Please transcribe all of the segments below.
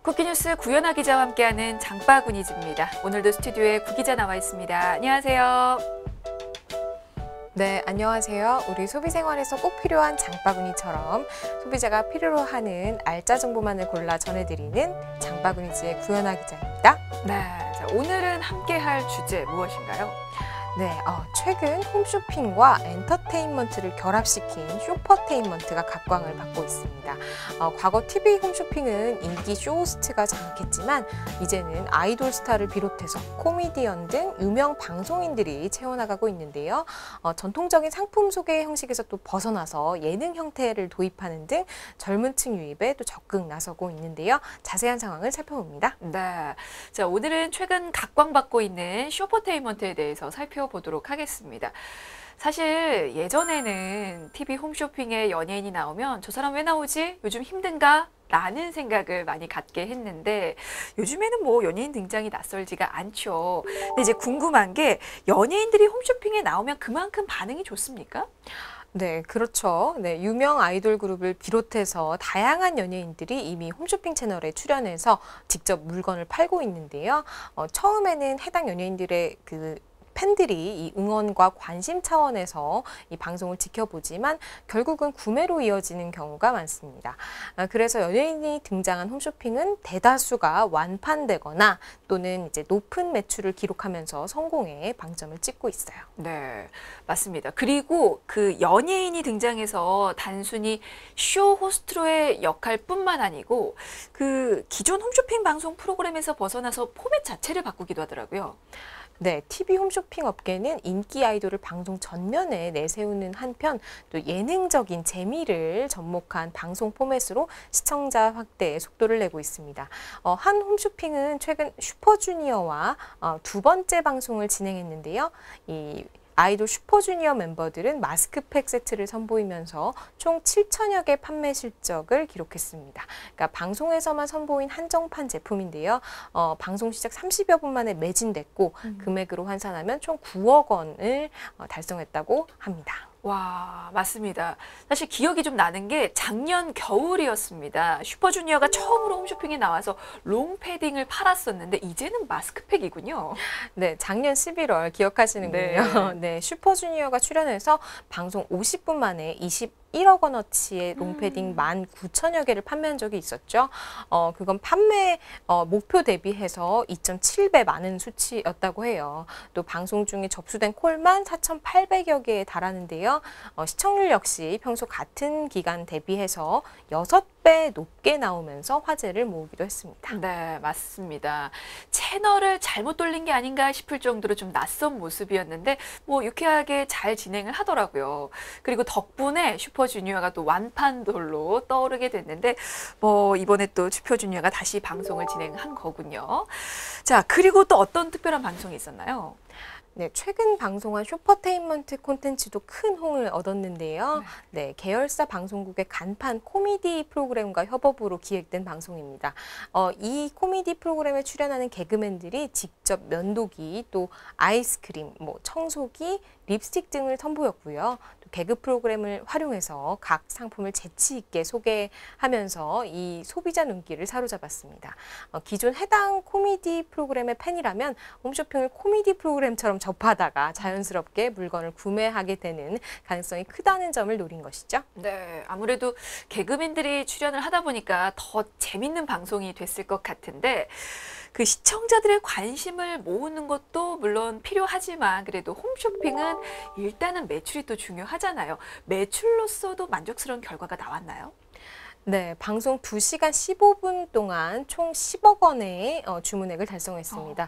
쿠키뉴스 구연아 기자와 함께하는 장바구니즈입니다. 오늘도 스튜디오에 구 기자 나와 있습니다. 안녕하세요. 네, 안녕하세요. 우리 소비 생활에서 꼭 필요한 장바구니처럼 소비자가 필요로 하는 알짜 정보만을 골라 전해드리는 장바구니즈의 구연아 기자입니다. 네, 자, 오늘은 함께할 주제 무엇인가요? 네, 최근 홈쇼핑과 엔터테인먼트를 결합시킨 쇼퍼테인먼트가 각광을 받고 있습니다. 과거 TV 홈쇼핑은 인기 쇼호스트가 장악했지만 이제는 아이돌 스타를 비롯해서 코미디언 등 유명 방송인들이 채워나가고 있는데요. 전통적인 상품 소개 형식에서 또 벗어나서 예능 형태를 도입하는 등 젊은 층 유입에 또 적극 나서고 있는데요. 자세한 상황을 살펴봅니다. 네, 자, 오늘은 최근 각광받고 있는 쇼퍼테인먼트에 대해서 살펴보도록 하겠습니다. 사실 예전에는 TV 홈쇼핑에 연예인이 나오면 저 사람 왜 나오지? 요즘 힘든가? 라는 생각을 많이 갖게 했는데 요즘에는 뭐 연예인 등장이 낯설지가 않죠. 근데 이제 궁금한 게 연예인들이 홈쇼핑에 나오면 그만큼 반응이 좋습니까? 네, 그렇죠. 네, 유명 아이돌 그룹을 비롯해서 다양한 연예인들이 이미 홈쇼핑 채널에 출연해서 직접 물건을 팔고 있는데요. 처음에는 해당 연예인들의 팬들이 이 응원과 관심 차원에서 이 방송을 지켜보지만 결국은 구매로 이어지는 경우가 많습니다. 그래서 연예인이 등장한 홈쇼핑은 대다수가 완판되거나 또는 이제 높은 매출을 기록하면서 성공에 방점을 찍고 있어요. 네, 맞습니다. 그리고 그 연예인이 등장해서 단순히 쇼 호스트로의 역할뿐만 아니고 그 기존 홈쇼핑 방송 프로그램에서 벗어나서 포맷 자체를 바꾸기도 하더라고요. 네, TV 홈쇼핑 업계는 인기 아이돌을 방송 전면에 내세우는 한편 또 예능적인 재미를 접목한 방송 포맷으로 시청자 확대에 속도를 내고 있습니다. 한 홈쇼핑은 최근 슈퍼주니어와 두 번째 방송을 진행했는데요. 이 아이돌 슈퍼주니어 멤버들은 마스크팩 세트를 선보이면서 총 7천여 개 판매 실적을 기록했습니다. 그러니까 방송에서만 선보인 한정판 제품인데요. 방송 시작 30여 분 만에 매진됐고 금액으로 환산하면 총 9억 원을 달성했다고 합니다. 와, 맞습니다. 사실 기억이 좀 나는 게 작년 겨울이었습니다. 슈퍼주니어가 처음으로 홈쇼핑에 나와서 롱패딩을 팔았었는데 이제는 마스크팩이군요. 네, 작년 11월 기억하시는군요. 네, 슈퍼주니어가 출연해서 방송 50분 만에 21억 원어치의 롱패딩 19,000여 개를 판매한 적이 있었죠. 그건 판매 목표 대비해서 2.7배 많은 수치였다고 해요. 또 방송 중에 접수된 콜만 4,800여 개에 달하는데요. 시청률 역시 평소 같은 기간 대비해서 6배 높게 나오면서 화제를 모으기도 했습니다. 네, 맞습니다. 채널을 잘못 돌린 게 아닌가 싶을 정도로 좀 낯선 모습이었는데 뭐 유쾌하게 잘 진행을 하더라고요. 그리고 덕분에 슈퍼주니어가 또 완판돌로 떠오르게 됐는데 뭐 이번에 또 슈퍼주니어가 다시 방송을 진행한 거군요. 자, 그리고 또 어떤 특별한 방송이 있었나요? 네, 최근 방송한 쇼퍼테인먼트 콘텐츠도 큰 호응을 얻었는데요. 네, 계열사 방송국의 간판 코미디 프로그램과 협업으로 기획된 방송입니다. 이 코미디 프로그램에 출연하는 개그맨들이 직접 면도기, 또 아이스크림, 청소기, 립스틱 등을 선보였고요. 또 개그 프로그램을 활용해서 각 상품을 재치 있게 소개하면서 이 소비자 눈길을 사로잡았습니다. 기존 해당 코미디 프로그램의 팬이라면 홈쇼핑을 코미디 프로그램처럼 접하다가 자연스럽게 물건을 구매하게 되는 가능성이 크다는 점을 노린 것이죠. 네, 아무래도 개그맨들이 출연을 하다 보니까 더 재밌는 방송이 됐을 것 같은데 그 시청자들의 관심을 모으는 것도 물론 필요하지만 그래도 홈쇼핑은 일단은 매출이 또 중요하잖아요. 매출로서도 만족스러운 결과가 나왔나요? 네, 방송 2시간 15분 동안 총 10억 원의 주문액을 달성했습니다.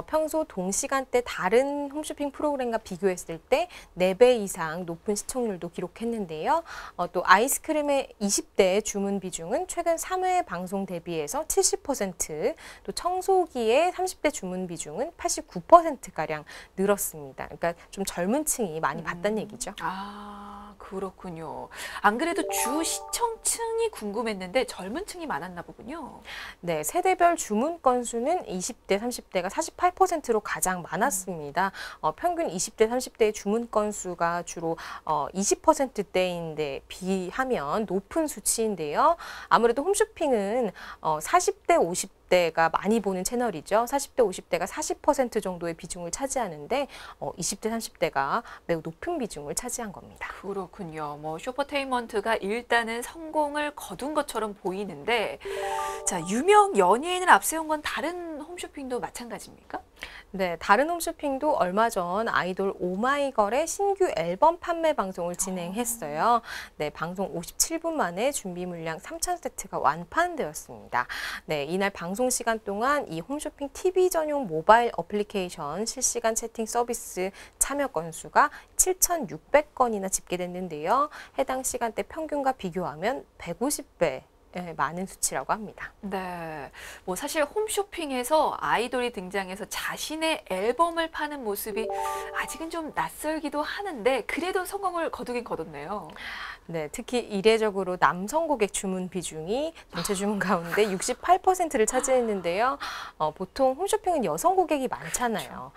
평소 동시간대 다른 홈쇼핑 프로그램과 비교했을 때 4배 이상 높은 시청률도 기록했는데요. 또 아이스크림의 20대 주문 비중은 최근 3회 방송 대비해서 70%, 또 청소기의 30대 주문 비중은 89%가량 늘었습니다. 그러니까 좀 젊은 층이 많이 봤다는 얘기죠. 아, 그렇군요. 안 그래도 주 시청층이 궁금했는데 젊은 층이 많았나 보군요. 네, 세대별 주문 건수는 20대, 30대가 48%로 가장 많았습니다. 평균 20대, 30대의 주문 건수가 주로 20%대인데 비하면 높은 수치인데요. 아무래도 홈쇼핑은 40대, 50대가 많이 보는 채널이죠. 40대, 50대가 40% 정도의 비중을 차지하는데 20대, 30대가 매우 높은 비중을 차지한 겁니다. 그렇군요. 뭐 쇼퍼테인먼트가 일단은 성공을 거둔 것처럼 보이는데 자, 유명 연예인을 앞세운 건 다른 홈쇼핑도 마찬가지입니까? 네, 다른 홈쇼핑도 얼마 전 아이돌 오마이걸의 신규 앨범 판매 방송을 진행했어요. 네, 방송 57분 만에 준비 물량 3,000세트가 완판되었습니다. 네, 이날 방송 시간 동안 이 홈쇼핑 TV 전용 모바일 어플리케이션 실시간 채팅 서비스 참여 건수가 7,600건이나 집계됐는데요. 해당 시간대 평균과 비교하면 150배 많은 수치라고 합니다. 네. 뭐 사실 홈쇼핑에서 아이돌이 등장해서 자신의 앨범을 파는 모습이 아직은 좀 낯설기도 하는데 그래도 성공을 거두긴 거뒀네요. 네, 특히 이례적으로 남성 고객 주문 비중이 전체 주문 가운데 68%를 차지했는데요. 보통 홈쇼핑은 여성 고객이 많잖아요.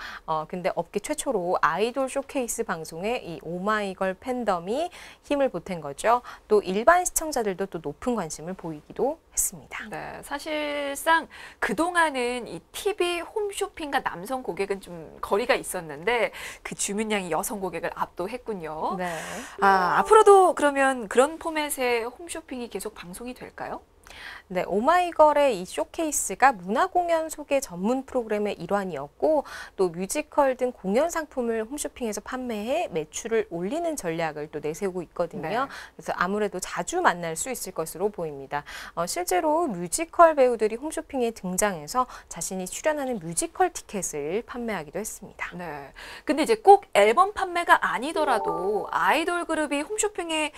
근데 업계 최초로 아이돌 쇼케이스 방송에 이 오마이걸 팬덤이 힘을 보탠 거죠. 또 일반 시청자들도 또 높은 관심을 보이기도 했습니다. 네, 사실상 그동안은 이 TV 홈쇼핑과 남성 고객은 좀 거리가 있었는데 그 주문량이 여성 고객을 압도했군요. 네. 앞으로도 그러면 그런 포맷의 홈쇼핑이 계속 방송이 될까요? 네, 오마이걸의 이 쇼케이스가 문화공연 소개 전문 프로그램의 일환이었고 또 뮤지컬 등 공연 상품을 홈쇼핑에서 판매해 매출을 올리는 전략을 또 내세우고 있거든요. 네. 그래서 아무래도 자주 만날 수 있을 것으로 보입니다. 실제로 뮤지컬 배우들이 홈쇼핑에 등장해서 자신이 출연하는 뮤지컬 티켓을 판매하기도 했습니다. 네. 근데 이제 꼭 앨범 판매가 아니더라도 아이돌 그룹이 홈쇼핑에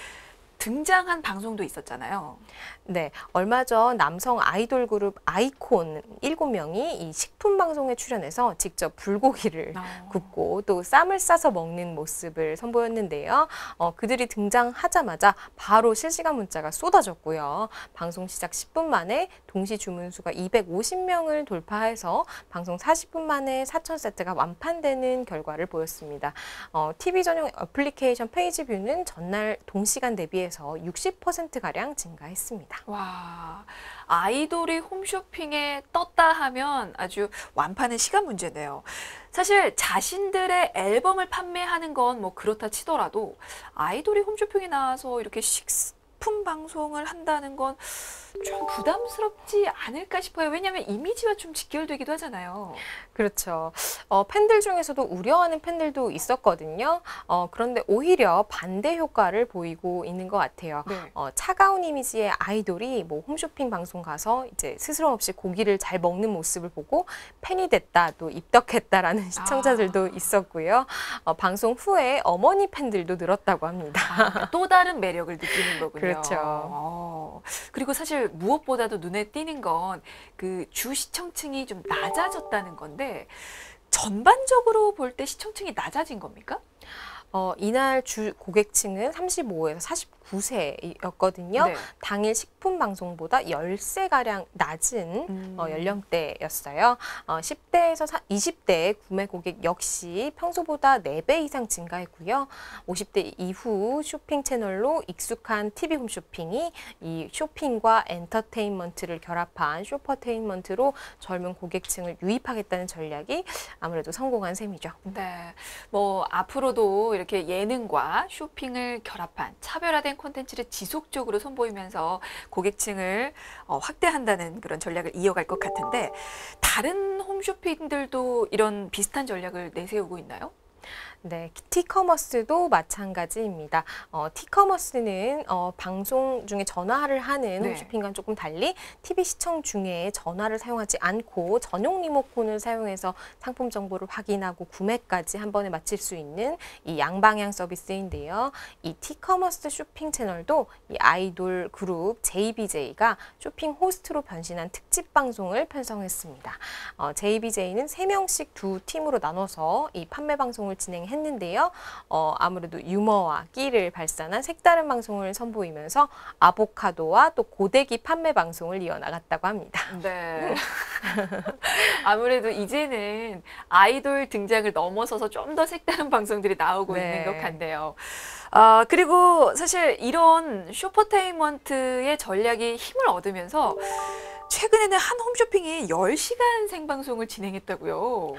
등장한 방송도 있었잖아요. 네, 얼마 전 남성 아이돌 그룹 아이콘 7명이 이 식품 방송에 출연해서 직접 불고기를 굽고 또 쌈을 싸서 먹는 모습을 선보였는데요. 그들이 등장하자마자 바로 실시간 문자가 쏟아졌고요. 방송 시작 10분 만에 동시 주문 수가 250명을 돌파해서 방송 40분 만에 4,000세트가 완판되는 결과를 보였습니다. TV 전용 애플리케이션 페이지 뷰는 전날 동시간 대비해서 60%가량 증가했습니다. 와, 아이돌이 홈쇼핑에 떴다 하면 아주 완판은 시간 문제네요. 사실 자신들의 앨범을 판매하는 건 뭐 그렇다 치더라도 아이돌이 홈쇼핑에 나와서 이렇게 식품 방송을 한다는 건 좀 부담스럽지 않을까 싶어요. 왜냐하면 이미지와 좀 직결되기도 하잖아요. 그렇죠. 팬들 중에서도 우려하는 팬들도 있었거든요. 그런데 오히려 반대 효과를 보이고 있는 것 같아요. 네. 차가운 이미지의 아이돌이 뭐 홈쇼핑 방송 가서 이제 스스럼 없이 고기를 잘 먹는 모습을 보고 팬이 됐다, 또 입덕했다라는 시청자들도 있었고요. 방송 후에 어머니 팬들도 늘었다고 합니다. 그러니까 또 다른 매력을 느끼는 거군요. 그렇죠. 그리고 사실 무엇보다도 눈에 띄는 건 그 주 시청층이 좀 낮아졌다는 건데 전반적으로 볼 때 시청층이 낮아진 겁니까? 이날 주 고객층은 35에서 49세였거든요. 네. 당일 식품 방송보다 10세가량 낮은 연령대였어요. 10대에서 20대 구매 고객 역시 평소보다 4배 이상 증가했고요. 50대 이후 쇼핑 채널로 익숙한 TV 홈쇼핑이 이 쇼핑과 엔터테인먼트를 결합한 쇼퍼테인먼트로 젊은 고객층을 유입하겠다는 전략이 아무래도 성공한 셈이죠. 네, 뭐 앞으로도 이렇게 예능과 쇼핑을 결합한 차별화된 콘텐츠를 지속적으로 선보이면서 고객층을 확대한다는 그런 전략을 이어갈 것 같은데 다른 홈쇼핑들도 이런 비슷한 전략을 내세우고 있나요? 네, 티커머스도 마찬가지입니다. 티커머스는 방송 중에 전화를 하는 네. 홈쇼핑과는 조금 달리 TV 시청 중에 전화를 사용하지 않고 전용 리모컨을 사용해서 상품 정보를 확인하고 구매까지 한 번에 마칠 수 있는 이 양방향 서비스인데요. 이 티커머스 쇼핑 채널도 이 아이돌 그룹 JBJ가 쇼핑 호스트로 변신한 특집 방송을 편성했습니다. JBJ는 3명씩 두 팀으로 나눠서 이 판매 방송을 진행했는데 했는데요. 아무래도 유머와 끼를 발산한 색다른 방송을 선보이면서 아보카도와 또 고데기 판매 방송을 이어나갔다고 합니다. 네. 아무래도 이제는 아이돌 등장을 넘어서서 좀 더 색다른 방송들이 나오고 네. 있는 것 같네요. 그리고 사실 이런 쇼퍼테인먼트의 전략이 힘을 얻으면서 최근에는 한 홈쇼핑이 10시간 생방송을 진행했다고요.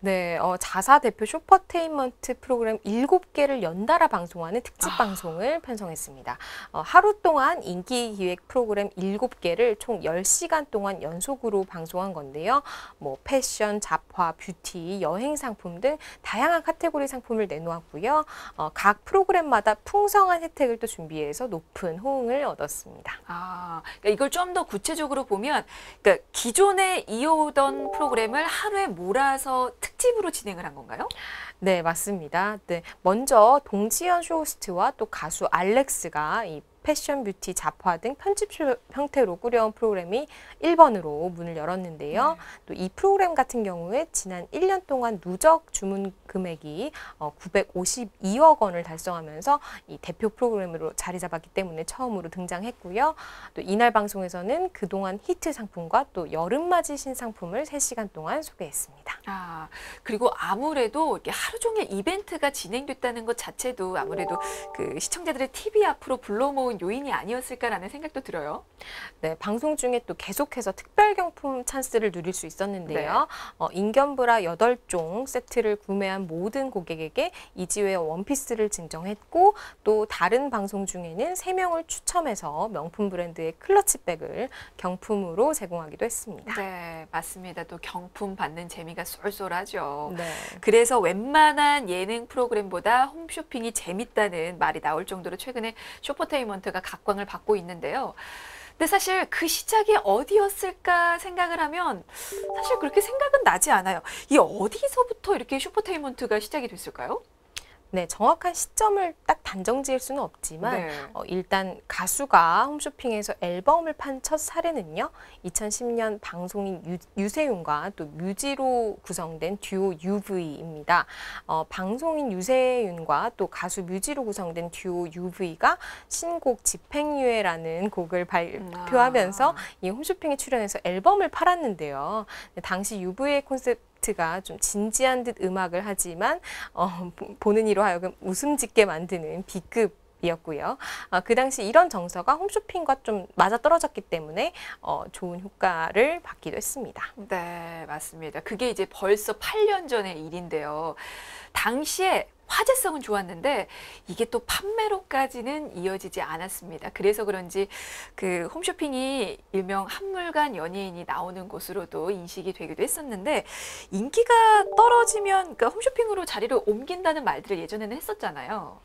네, 자사 대표 쇼퍼테인먼트 프로그램 7개를 연달아 방송하는 특집 방송을 편성했습니다. 하루 동안 인기 기획 프로그램 7개를 총 10시간 동안 연속으로 방송한 건데요. 뭐 패션, 잡화, 뷰티, 여행 상품 등 다양한 카테고리 상품을 내놓았고요. 각 프로그램마다 풍성한 혜택을 또 준비해서 높은 호응을 얻었습니다. 그러니까 이걸 좀 더 구체적으로 보면, 그러니까 기존에 이어오던 프로그램을 하루에 몰아서 특집으로 진행을 한 건가요? 네, 맞습니다. 네, 먼저 동지연 쇼호스트와 또 가수 알렉스가 이 패션, 뷰티, 잡화 등 편집 형태로 꾸려온 프로그램이 1번으로 문을 열었는데요. 또 이 프로그램 같은 경우에 지난 1년 동안 누적 주문 금액이 952억 원을 달성하면서 이 대표 프로그램으로 자리 잡았기 때문에 처음으로 등장했고요. 또 이날 방송에서는 그동안 히트 상품과 또 여름맞이 신상품을 3시간 동안 소개했습니다. 그리고 아무래도 이렇게 하루 종일 이벤트가 진행됐다는 것 자체도 아무래도 그 시청자들의 TV 앞으로 불러 모은 요인이 아니었을까라는 생각도 들어요. 네, 방송 중에 또 계속해서 특별 경품 찬스를 누릴 수 있었는데요. 인견브라 8종 세트를 구매한 모든 고객에게 이지웨어 원피스를 증정했고, 또 다른 방송 중에는 3명을 추첨해서 명품 브랜드의 클러치백을 경품으로 제공하기도 했습니다. 네, 맞습니다. 또 경품 받는 재미가 쏠쏠하죠. 네. 그래서 웬만한 예능 프로그램보다 홈쇼핑이 재밌다는 말이 나올 정도로 최근에 쇼퍼테인먼트가 각광을 받고 있는데요. 근데 사실 그 시작이 어디였을까 생각을 하면 사실 그렇게 생각은 나지 않아요. 이 어디서부터 이렇게 쇼퍼테인먼트가 시작이 됐을까요? 네, 정확한 시점을 딱 단정 지을 수는 없지만 네. 일단 가수가 홈쇼핑에서 앨범을 판 첫 사례는요. 2010년 방송인 유세윤과 또 뮤지로 구성된 듀오 UV입니다. 방송인 유세윤과 또 가수 뮤지로 구성된 듀오 UV가 신곡 집행유예라는 곡을 발표하면서 이 홈쇼핑에 출연해서 앨범을 팔았는데요. 당시 UV의 콘셉트가 좀 진지한 듯 음악을 하지만 보는 이로 하여금 웃음 짓게 만드는 B급이었고요. 그 당시 이런 정서가 홈쇼핑과 좀 맞아떨어졌기 때문에 좋은 효과를 받기도 했습니다. 네, 맞습니다. 그게 이제 벌써 8년 전의 일인데요. 당시에 화제성은 좋았는데 이게 또 판매로까지는 이어지지 않았습니다. 그래서 그런지 그 홈쇼핑이 일명 한물간 연예인이 나오는 곳으로도 인식이 되기도 했었는데, 인기가 떨어지면 그러니까 홈쇼핑으로 자리를 옮긴다는 말들을 예전에는 했었잖아요.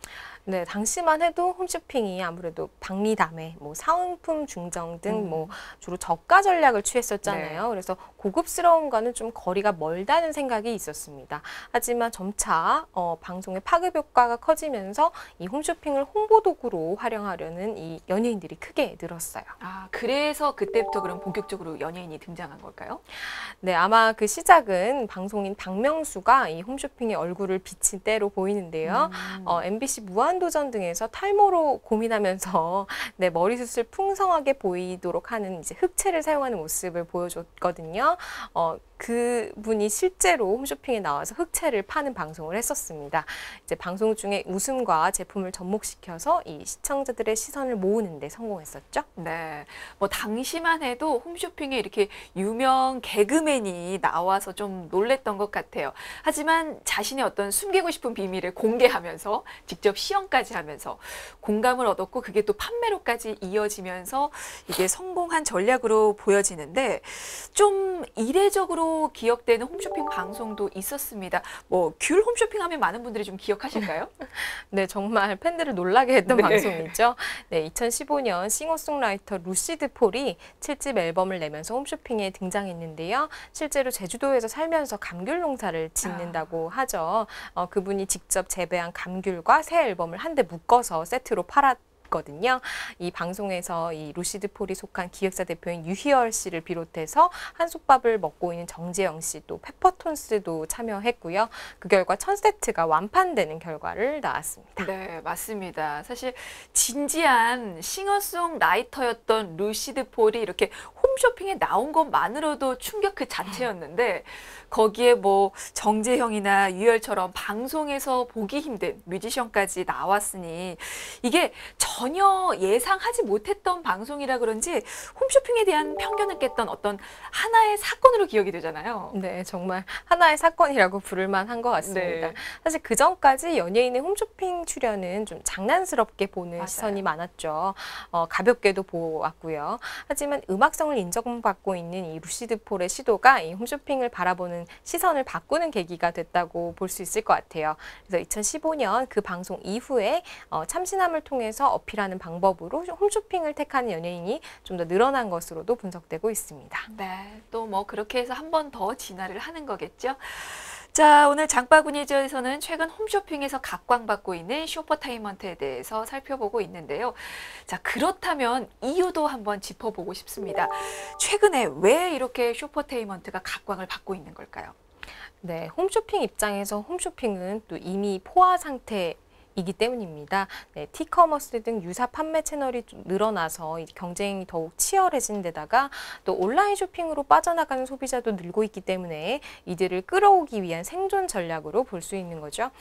네, 당시만 해도 홈쇼핑이 아무래도 박리담회, 뭐 사은품 중정 등 뭐 주로 저가 전략을 취했었잖아요. 네. 그래서 고급스러움과는 좀 거리가 멀다는 생각이 있었습니다. 하지만 점차 방송의 파급 효과가 커지면서 이 홈쇼핑을 홍보 도구로 활용하려는 이 연예인들이 크게 늘었어요. 그래서 그때부터 그럼 본격적으로 연예인이 등장한 걸까요? 네, 아마 그 시작은 방송인 박명수가 이 홈쇼핑의 얼굴을 비친 때로 보이는데요. MBC 무한도전 등에서 탈모로 고민하면서 네, 머리숱을 풍성하게 보이도록 하는 이제 흑채를 사용하는 모습을 보여줬거든요. 그분이 실제로 홈쇼핑에 나와서 흑채를 파는 방송을 했었습니다. 이제 방송 중에 웃음과 제품을 접목시켜서 이 시청자들의 시선을 모으는 데 성공했었죠. 네, 뭐 당시만 해도 홈쇼핑에 이렇게 유명 개그맨이 나와서 좀 놀랬던 것 같아요. 하지만 자신의 어떤 숨기고 싶은 비밀을 공개하면서 직접 시연까지 하면서 공감을 얻었고, 그게 또 판매로까지 이어지면서 이게 성공한 전략으로 보여지는데, 좀 이례적으로 기억되는 홈쇼핑 방송도 있었습니다. 뭐 귤 홈쇼핑 하면 많은 분들이 좀 기억하실까요? 네, 정말 팬들을 놀라게 했던 네. 방송이죠. 네, 2015년 싱어송라이터 루시드 폴이 7집 앨범을 내면서 홈쇼핑에 등장했는데요. 실제로 제주도에서 살면서 감귤 농사를 짓는다고 하죠. 그분이 직접 재배한 감귤과 새 앨범을 한데 묶어서 세트로 팔았 있거든요. 이 방송에서 이 루시드 폴이 속한 기획사 대표인 유희열 씨를 비롯해서 한솥밥을 먹고 있는 정재영 씨, 또 페퍼톤스도 참여했고요. 그 결과 1000세트가 완판되는 결과를 낳았습니다. 네, 맞습니다. 사실 진지한 싱어송라이터였던 루시드 폴이 이렇게 홈쇼핑에 나온 것만으로도 충격 그 자체였는데 거기에 뭐 정재형이나 유열처럼 방송에서 보기 힘든 뮤지션까지 나왔으니 이게 전혀 예상하지 못했던 방송이라 그런지 홈쇼핑에 대한 편견을 깼던 어떤 하나의 사건으로 기억이 되잖아요. 네, 정말 하나의 사건이라고 부를 만한 것 같습니다. 네. 사실 그 전까지 연예인의 홈쇼핑 출연은 좀 장난스럽게 보는 맞아요. 시선이 많았죠. 가볍게도 보았고요. 하지만 음악성을 인정받고 있는 이 루시드 폴의 시도가 이 홈쇼핑을 바라보는 시선을 바꾸는 계기가 됐다고 볼 수 있을 것 같아요. 그래서 2015년 그 방송 이후에 참신함을 통해서 어필하는 방법으로 홈쇼핑을 택하는 연예인이 좀 더 늘어난 것으로도 분석되고 있습니다. 네, 또 뭐 그렇게 해서 한 번 더 진화를 하는 거겠죠. 자, 오늘 장바구니즈에서는 최근 홈쇼핑에서 각광받고 있는 쇼퍼타인먼트에 대해서 살펴보고 있는데요. 자, 그렇다면 이유도 한번 짚어보고 싶습니다. 최근에 왜 이렇게 쇼퍼테인먼트가 각광을 받고 있는 걸까요? 네, 홈쇼핑 입장에서 홈쇼핑은 또 이미 포화 상태이기 때문입니다. 네, 티커머스 등 유사 판매 채널이 좀 늘어나서 이 경쟁이 더욱 치열해진 데다가 또 온라인 쇼핑으로 빠져나가는 소비자도 늘고 있기 때문에 이들을 끌어오기 위한 생존 전략으로 볼 수 있는 거죠.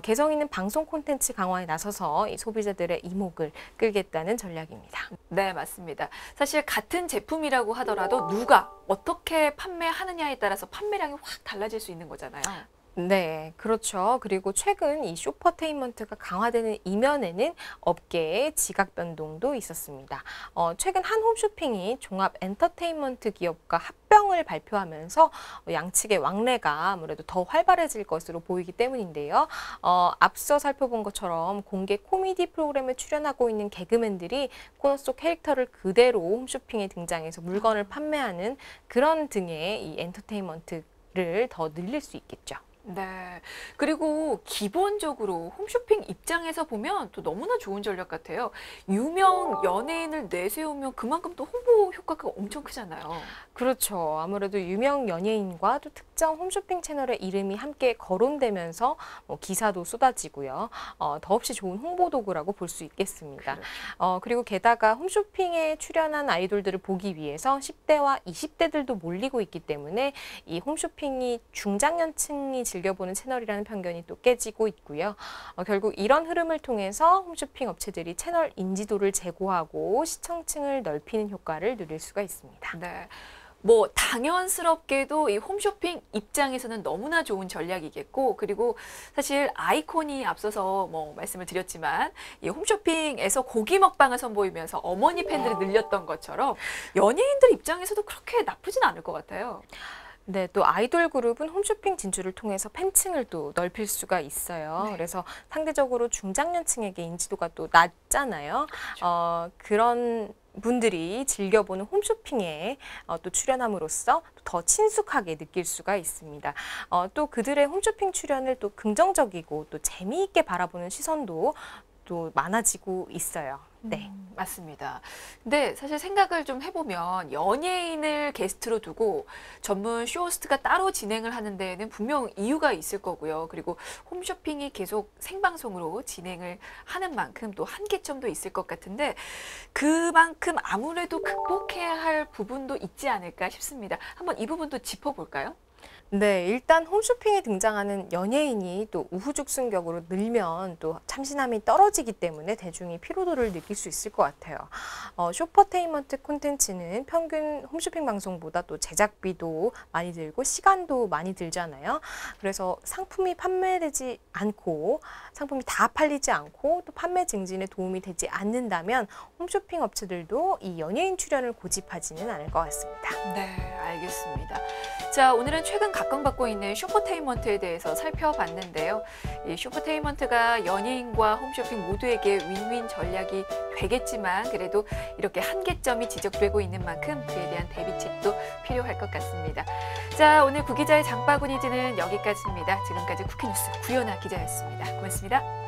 개성 있는 방송 콘텐츠 강화에 나서서 이 소비자들의 이목을 끌겠다는 전략입니다. 네, 맞습니다. 사실 같은 제품이라고 하더라도 누가 어떻게 판매하느냐에 따라서 판매량이 확 달라질 수 있는 거잖아요. 네, 그렇죠. 그리고 최근 이 쇼퍼테인먼트가 강화되는 이면에는 업계의 지각 변동도 있었습니다. 최근 한 홈쇼핑이 종합 엔터테인먼트 기업과 합병을 발표하면서 양측의 왕래가 아무래도 더 활발해질 것으로 보이기 때문인데요. 앞서 살펴본 것처럼 공개 코미디 프로그램에 출연하고 있는 개그맨들이 코너 속 캐릭터를 그대로 홈쇼핑에 등장해서 물건을 판매하는 그런 등의 이 엔터테인먼트를 더 늘릴 수 있겠죠. 네. 그리고 기본적으로 홈쇼핑 입장에서 보면 또 너무나 좋은 전략 같아요. 유명 연예인을 내세우면 그만큼 또 홍보 효과가 엄청 크잖아요. 그렇죠. 아무래도 유명 연예인과 또 특정 홈쇼핑 채널의 이름이 함께 거론되면서 기사도 쏟아지고요. 더없이 좋은 홍보 도구라고 볼 수 있겠습니다. 그렇죠. 그리고 게다가 홈쇼핑에 출연한 아이돌들을 보기 위해서 10대와 20대들도 몰리고 있기 때문에 이 홈쇼핑이 중장년층이 즐겨보는 채널이라는 편견이 또 깨지고 있고요. 결국 이런 흐름을 통해서 홈쇼핑 업체들이 채널 인지도를 제고하고 시청층을 넓히는 효과를 누릴 수가 있습니다. 네. 뭐 당연스럽게도 이 홈쇼핑 입장에서는 너무나 좋은 전략이겠고, 그리고 사실 아이콘이 앞서서 뭐 말씀을 드렸지만 이 홈쇼핑에서 고기 먹방을 선보이면서 어머니 팬들이 늘렸던 것처럼 연예인들 입장에서도 그렇게 나쁘진 않을 것 같아요. 네, 또 아이돌 그룹은 홈쇼핑 진출을 통해서 팬층을 또 넓힐 수가 있어요. 네. 그래서 상대적으로 중장년층에게 인지도가 또 낮잖아요. 그런 분들이 즐겨보는 홈쇼핑에 또 출연함으로써 더 친숙하게 느낄 수가 있습니다. 또 그들의 홈쇼핑 출연을 또 긍정적이고 또 재미있게 바라보는 시선도 또 많아지고 있어요. 네. 맞습니다. 근데 사실 생각을 좀 해보면 연예인을 게스트로 두고 전문 쇼호스트가 따로 진행을 하는 데에는 분명 이유가 있을 거고요. 그리고 홈쇼핑이 계속 생방송으로 진행을 하는 만큼 또 한계점도 있을 것 같은데 그만큼 아무래도 극복해야 할 부분도 있지 않을까 싶습니다. 한번 이 부분도 짚어볼까요? 네, 일단 홈쇼핑에 등장하는 연예인이 또 우후죽순격으로 늘면 또 참신함이 떨어지기 때문에 대중이 피로도를 느낄 수 있을 것 같아요. 쇼퍼테인먼트 콘텐츠는 평균 홈쇼핑 방송보다 또 제작비도 많이 들고 시간도 많이 들잖아요. 그래서 상품이 판매되지 않고 상품이 다 팔리지 않고 또 판매 증진에 도움이 되지 않는다면 홈쇼핑 업체들도 이 연예인 출연을 고집하지는 않을 것 같습니다. 네, 알겠습니다. 자, 오늘은 최근 각광받고 있는 쇼퍼테인먼트에 대해서 살펴봤는데요. 이 쇼퍼테인먼트가 연예인과 홈쇼핑 모두에게 윈윈 전략이 되겠지만 그래도 이렇게 한계점이 지적되고 있는 만큼 그에 대한 대비책도 필요할 것 같습니다. 자, 오늘 구기자의 장바구니즈는 여기까지입니다. 지금까지 쿠키뉴스 구연아 기자였습니다. 고맙습니다.